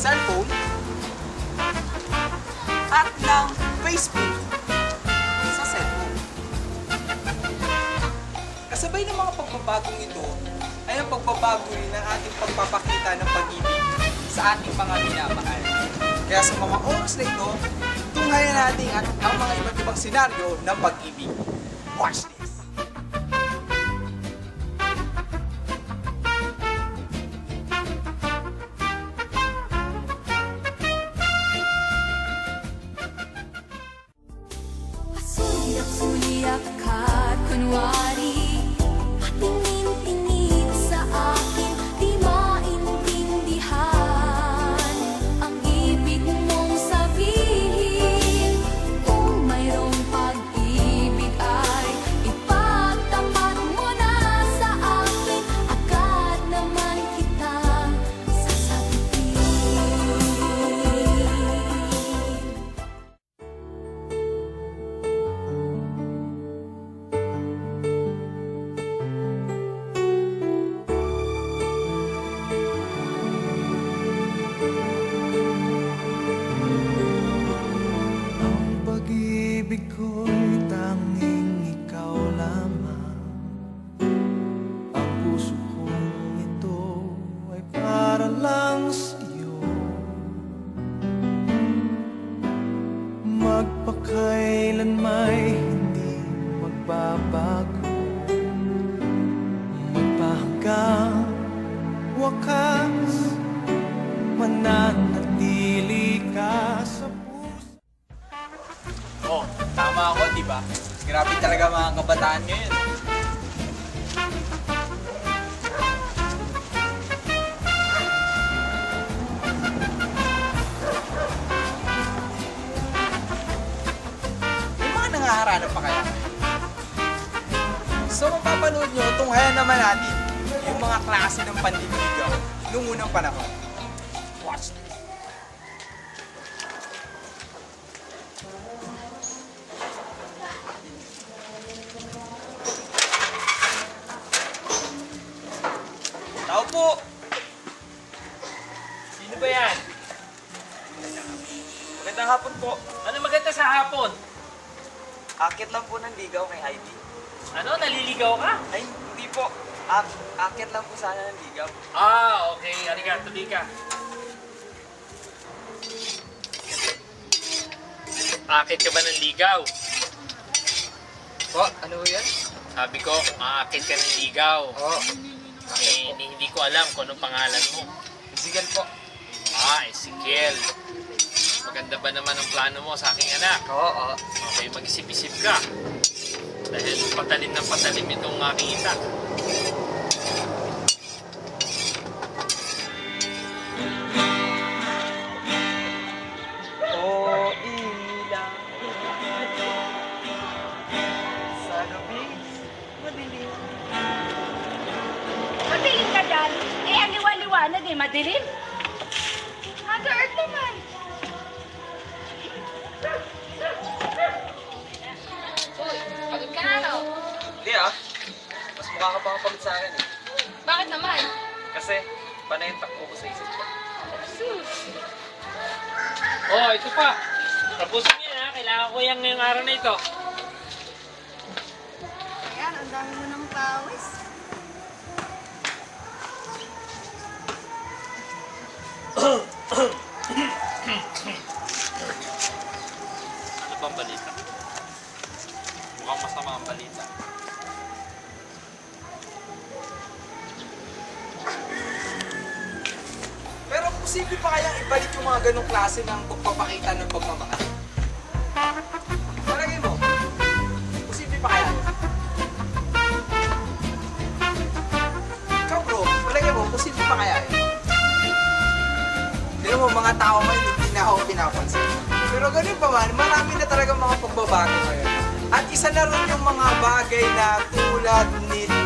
cellphone at ng Facebook sa cellphone. Kasabay ng mga pagbabagong ito ay ang pagbabago rin ng ating pagpapakita ng pag-ibig sa ating mga minamahal. Kaya sa mga oras na ito, tunghayan natin ang mga iba't ibang senaryo ng pag-ibig. Watch this! Suliyak ka, kunwari patingin-tingin sa akin, di maintindihan ang ibig mong sabihin. Kung mayroong pag-ibig ay ipagtapat mo na sa akin, agad naman kita sasagutin. Ang pag-ibig ko'y tanging ikaw lamang. Ang puso kong ito ay para lang sa'yo. Magpakailan may hindi magbabago. Magpahanggang wakas, mananatili ka sa puso. Oh, tama ako, di ba? Grabe talaga mga kabataan ngayon. May mga nangaharana pa kaya? So, mapapanood nyo, tunghayan naman natin yung mga klase ng pandiligaw noong unang panahon. Watch this. Tao po! Sino ba yan? Magandang hapon po. Ano maganda sa hapon? Akit lang po ng ligaw kay Ivy. Ano, naliligaw ka? Ay, hindi po. Akit lang po sana ng ligaw. Ah, okay. Halika, tuloy ka. Aakit ka ba ng ligaw? Po, ano yan? Sabi ko, aakit ka ng ligaw. Oo. Eh, hindi ko alam kung anong pangalan mo. Sigal po. Ah, Ezekiel. Maganda ba naman ang plano mo sa aking anak? Oo. Okay, mag-isip-isip ka. Dahil patalim ng patalim itong aking ita. O ilang sa gabi madilim. Madilim ka dyan. Eh, ang liwa-liwanag eh, madilim. Mother Earth naman. Uy, pagod ka na, no? Hindi mas mukha ka pa kapagod sa akin eh. Bakit naman? Kasi panay yung takbo ko sa isip ko. Sus. Oh, ito pa. Tapusin mo yan ha. Kailangan ko yan ngayong araw na ito. Ayan, ang dami mo ng pawis. Ano bang balita? Mukhang masama ang balita. Pero posible pa kayang ibalik yung mga ganong klase ng pagpapakita ng pagmamahal? Palagay mo, posible pa kaya? Ikaw bro, palagay mo, posible pa kaya? Hindi mo, mga tao ngayon, hindi na ako pinapansin. Pero ganun pa man, marami na talaga mga pagbabago ngayon. At isa na rin yung mga bagay na tulad nito.